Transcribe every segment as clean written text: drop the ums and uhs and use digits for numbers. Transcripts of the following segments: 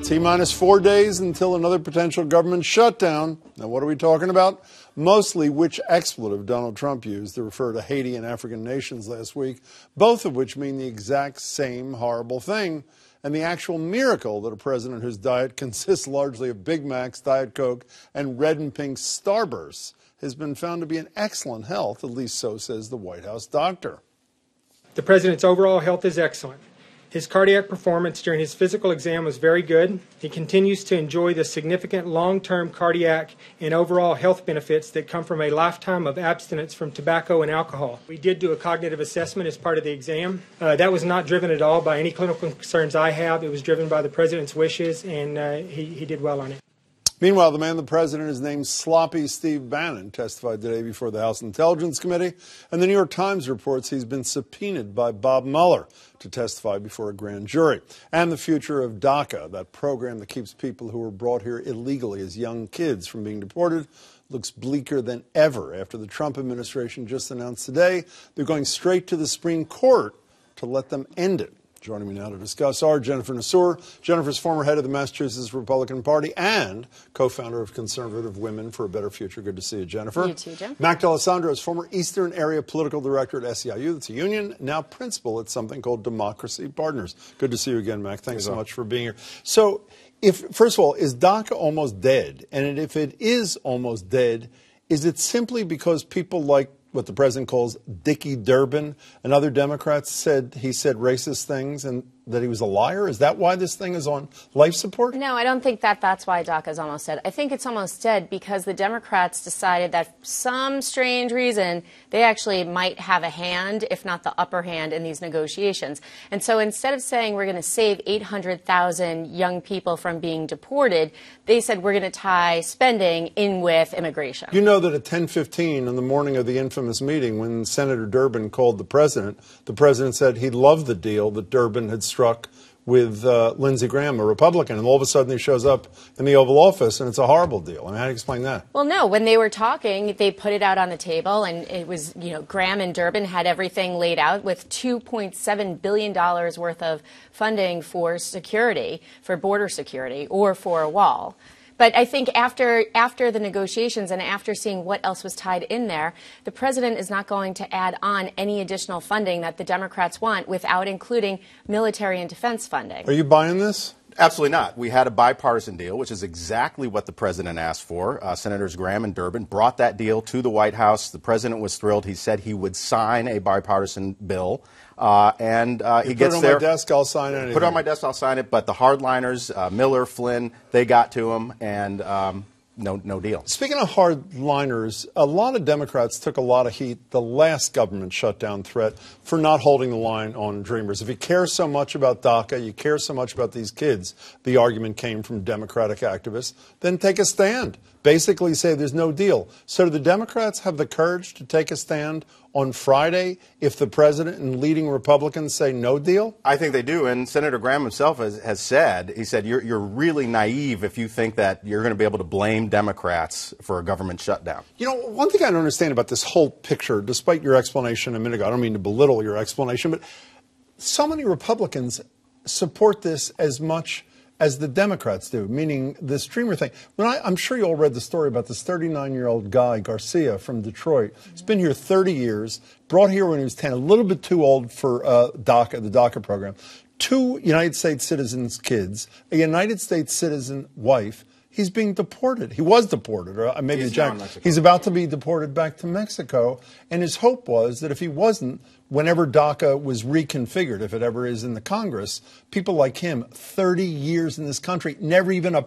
T-minus 4 days until another potential government shutdown. Now, what are we talking about? Mostly which expletive Donald Trump used to refer to Haiti and African nations last week, both of which mean the exact same horrible thing. And the actual miracle that a president whose diet consists largely of Big Macs, Diet Coke, and red and pink Starbursts has been found to be in excellent health, at least so says the White House doctor. The president's overall health is excellent. His cardiac performance during his physical exam was very good. He continues to enjoy the significant long-term cardiac and overall health benefits that come from a lifetime of abstinence from tobacco and alcohol. We did do a cognitive assessment as part of the exam. That was not driven at all by any clinical concerns I have. It was driven by the president's wishes, and he did well on it. Meanwhile, the man the president is named Sloppy Steve Bannon testified today before the House Intelligence Committee, and the New York Times reports he's been subpoenaed by Bob Mueller to testify before a grand jury. And the future of DACA, that program that keeps people who were brought here illegally as young kids from being deported, looks bleaker than ever after the Trump administration just announced today they're going straight to the Supreme Court to let them end it. Joining me now to discuss are Jennifer Nassour. Jennifer's former head of the Massachusetts Republican Party and co-founder of Conservative Women for a Better Future. Good to see you, Jennifer. You too, Jim. Mac D'Alessandro is former Eastern Area Political Director at SEIU. That's a union, now principal at something called Democracy Partners. Good to see you again, Mac. Thanks so much for being here. So, first of all, is DACA almost dead? And if it is almost dead, is it simply because people like what the president calls Dickie Durbin and other Democrats said he said racist things and that he was a liar? Is that why this thing is on life support? No, I don't think that's why DACA is almost dead. I think it's almost dead because the Democrats decided that for some strange reason they actually might have a hand, if not the upper hand, in these negotiations. And so instead of saying we're going to save 800,000 young people from being deported, they said we're going to tie spending in with immigration. You know that at 10:15 on the morning of the infamous meeting when Senator Durbin called the president said he loved the deal that Durbin had struck with Lindsey Graham, a Republican, and all of a sudden he shows up in the Oval Office and it's a horrible deal. I mean, how do you explain that? Well, no, when they were talking, they put it out on the table, and it was, Graham and Durbin had everything laid out with $2.7 billion worth of funding for security, for border security, or for a wall. But I think after the negotiations and after seeing what else was tied in there, the president is not going to add on any additional funding that the Democrats want without including military and defense funding. Are you buying this? Absolutely not. We had a bipartisan deal, which is exactly what the president asked for. Senators Graham and Durbin brought that deal to the White House. The president was thrilled. He said he would sign a bipartisan bill. He gets there. Put it on my desk, I'll sign it. Put it on my desk, I'll sign it. But the hardliners, Miller, Flynn, they got to him, and no deal. Speaking of hardliners, a lot of Democrats took a lot of heat the last government shutdown threat for not holding the line on Dreamers. If you care so much about DACA, you care so much about these kids, the argument came from Democratic activists, then take a stand. Basically say there's no deal. So do the Democrats have the courage to take a stand on Friday if the president and leading Republicans say no deal? I think they do. And Senator Graham himself has said, he said, you're really naive if you think that you're going to be able to blame Democrats for a government shutdown. You know, one thing I don't understand about this whole picture, despite your explanation a minute ago, I don't mean to belittle your explanation, but so many Republicans support this as much as the Democrats do, meaning this Dreamer thing. I'm sure you all read the story about this 39-year-old guy, Garcia, from Detroit. He's been here 30 years, brought here when he was 10, a little bit too old for DACA, the DACA program. 2 United States citizens' kids, a United States citizen wife. He's being deported. He was deported, or maybe he's about to be deported back to Mexico. And his hope was that if he wasn't, whenever DACA was reconfigured, if it ever is in the Congress, people like him, 30 years in this country, never even a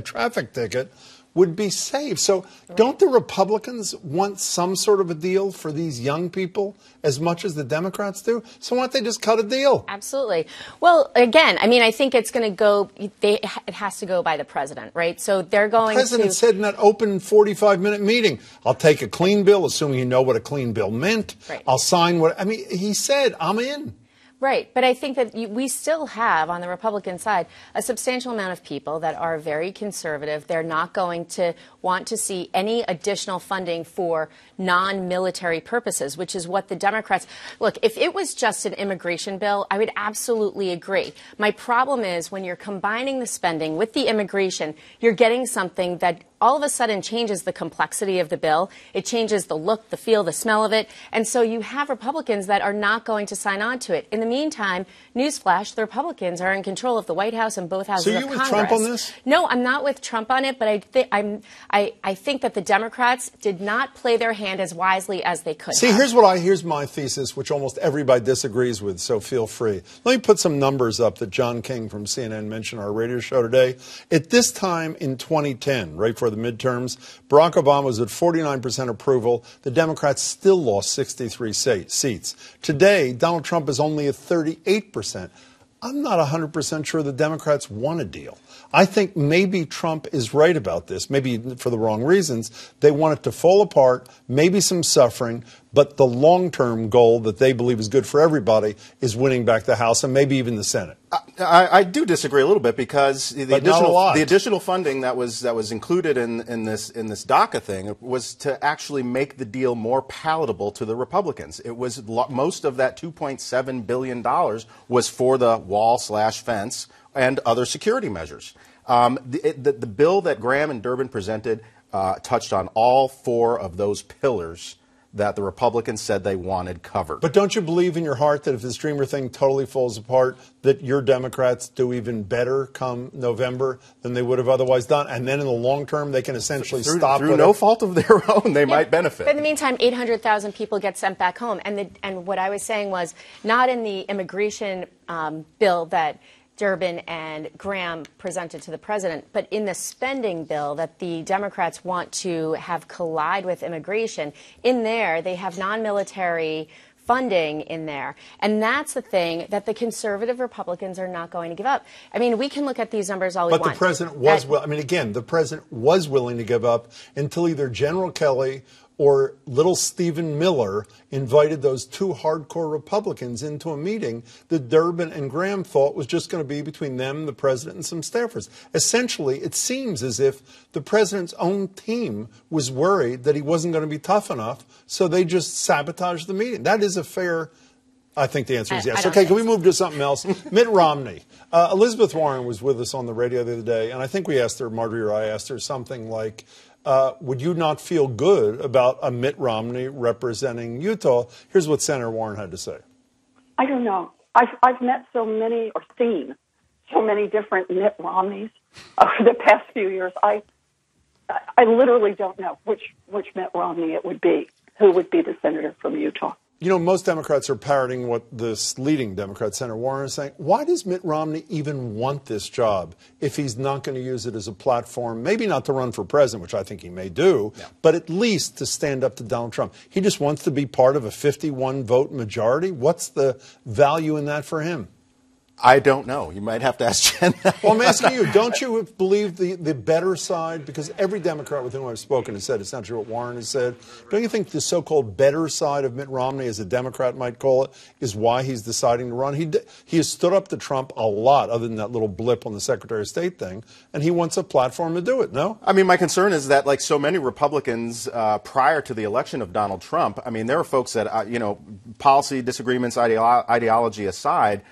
traffic ticket, would be saved. So don't the Republicans want some sort of a deal for these young people as much as the Democrats do? So why don't they just cut a deal? Absolutely. Well, again, I mean, I think it's going to go, it has to go by the president, right? So they're going to... The president said in that open 45-minute meeting, I'll take a clean bill, assuming you know what a clean bill meant. Right. I'll sign what... I mean, he said, I'm in. Right, but I think that we still have, on the Republican side, a substantial amount of people that are very conservative. They're not going to want to see any additional funding for non-military purposes, which is what the Democrats... Look, if it was just an immigration bill, I would absolutely agree. My problem is when you're combining the spending with the immigration, you're getting something that all of a sudden changes the complexity of the bill. It changes the look, the feel, the smell of it. And so you have Republicans that are not going to sign on to it. In the meantime, newsflash, the Republicans are in control of the White House and both houses of Congress. So you're with Trump on this? No, I'm not with Trump on it, but I think that the Democrats did not play their hand as wisely as they could have. Here's my thesis, which almost everybody disagrees with, so feel free. Let me put some numbers up that John King from CNN mentioned on our radio show today. At this time in 2010, right before the midterms, Barack Obama was at 49% approval. The Democrats still lost 63 seats. Today, Donald Trump is only at 38%. I'm not 100% sure the Democrats want a deal. I think maybe Trump is right about this, maybe for the wrong reasons. They want it to fall apart, maybe some suffering, but the long-term goal that they believe is good for everybody is winning back the House and maybe even the Senate. I do disagree a little bit because the additional funding that was included in this DACA thing was to actually make the deal more palatable to the Republicans. It was most of that $2.7 billion was for the wall/fence and other security measures. The bill that Graham and Durbin presented touched on all four of those pillars that the Republicans said they wanted covered. But don't you believe in your heart that if this Dreamer thing totally falls apart, that your Democrats do even better come November than they would have otherwise done? And then in the long term, they can essentially stop through no fault of their own, they might benefit. But in the meantime, 800,000 people get sent back home. And what I was saying was not in the immigration bill that Durbin and Graham presented to the president, but in the spending bill that the Democrats want to have collide with immigration, in there they have non-military funding in there. And that's the thing that the conservative Republicans are not going to give up. I mean, we can look at these numbers all we want. But the president was, the president was willing to give up until either General Kelly or little Stephen Miller invited those two hardcore Republicans into a meeting that Durbin and Graham thought was just going to be between them, the president, and some staffers. Essentially, it seems as if the president's own team was worried that he wasn't going to be tough enough, so they just sabotaged the meeting. That is a fair... I think the answer is yes. Okay, can we move to something else? Mitt Romney. Elizabeth Warren was with us on the radio the other day, and I think we asked her, Marjorie or I asked her something like, would you not feel good about a Mitt Romney representing Utah? Here's what Senator Warren had to say. I don't know. I've met so many or seen so many different Mitt Romneys over the past few years. I literally don't know which Mitt Romney it would be, who would be the senator from Utah. You know, most Democrats are parroting what this leading Democrat, Senator Warren, is saying. Why does Mitt Romney even want this job if he's not going to use it as a platform, maybe not to run for president, which I think he may do, but at least to stand up to Donald Trump? He just wants to be part of a 51-vote majority. What's the value in that for him? I don't know. You might have to ask Jen that. Well, I'm asking you, don't you believe the better side? Because every Democrat with whom I've spoken has said essentially what Warren has said. Don't you think the so-called better side of Mitt Romney, as a Democrat might call it, is why he's deciding to run? He has stood up to Trump a lot, other than that little blip on the Secretary of State thing, and he wants a platform to do it, no? I mean, my concern is that, like so many Republicans prior to the election of Donald Trump, I mean, there are folks that, policy disagreements, ideology aside,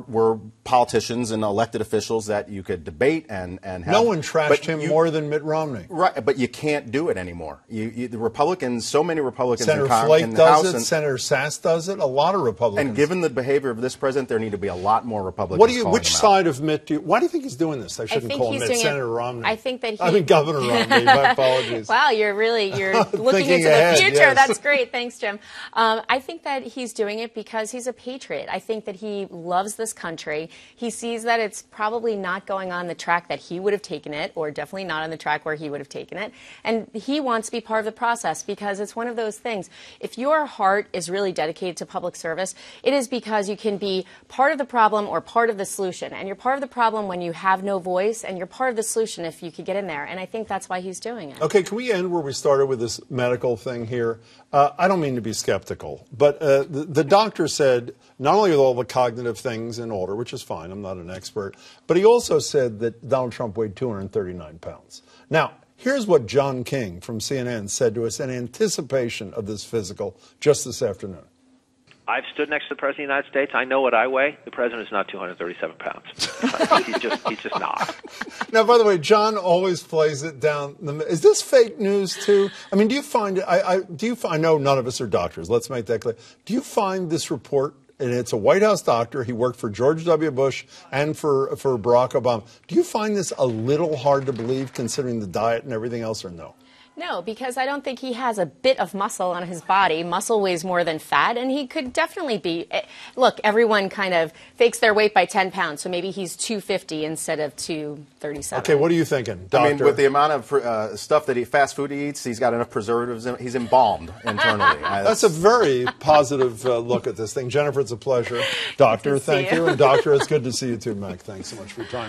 were politicians and elected officials that you could debate and have. No one trashed him more than Mitt Romney. Right, but you can't do it anymore. The Republicans, so many Republicans Senator in Flake in the does House. it, Senator Sass does it, a lot of Republicans. And given the behavior of this president, there need to be a lot more Republicans. Which side of Mitt why do you think he's doing this? I shouldn't call him Mitt, Senator Romney. I think that I mean Governor Romney, my apologies. Wow, you're looking into ahead, the future. yes. That's great. Thanks, Jim. I think that he's doing it because he's a patriot. I think that he loves this country. He sees that it's probably not going on the track that he would have taken it, or definitely not on the track where he would have taken it. And he wants to be part of the process because it's one of those things. If your heart is really dedicated to public service, it is because you can be part of the problem or part of the solution. And you're part of the problem when you have no voice, and you're part of the solution if you could get in there. And I think that's why he's doing it. Okay, can we end where we started with this medical thing here? I don't mean to be skeptical, but the doctor said not only with all the cognitive things in order, which is fine, I'm not an expert, but he also said that Donald Trump weighed 239 pounds. Now, here's what John King from CNN said to us in anticipation of this physical just this afternoon. I've stood next to the President of the United States. I know what I weigh. The President is not 237 pounds. he's just not. Now, by the way, John always plays it down. Is this fake news, too? I mean, do you find, I know none of us are doctors. Let's make that clear. Do you find this report, and it's a White House doctor, he worked for George W. Bush and for Barack Obama. Do you find this a little hard to believe considering the diet and everything else, or no? No, because I don't think he has a bit of muscle on his body. Muscle weighs more than fat, and he could definitely be. Look, everyone kind of fakes their weight by 10 pounds, so maybe he's 250 instead of 237. Okay, what are you thinking, doctor? I mean, with the amount of stuff that fast food he eats, he's got enough preservatives. He's embalmed internally. That's a very positive look at this thing. Jennifer, it's a pleasure. Doctor, thank you. And doctor, it's good to see you too, Mac. Thanks so much for your time.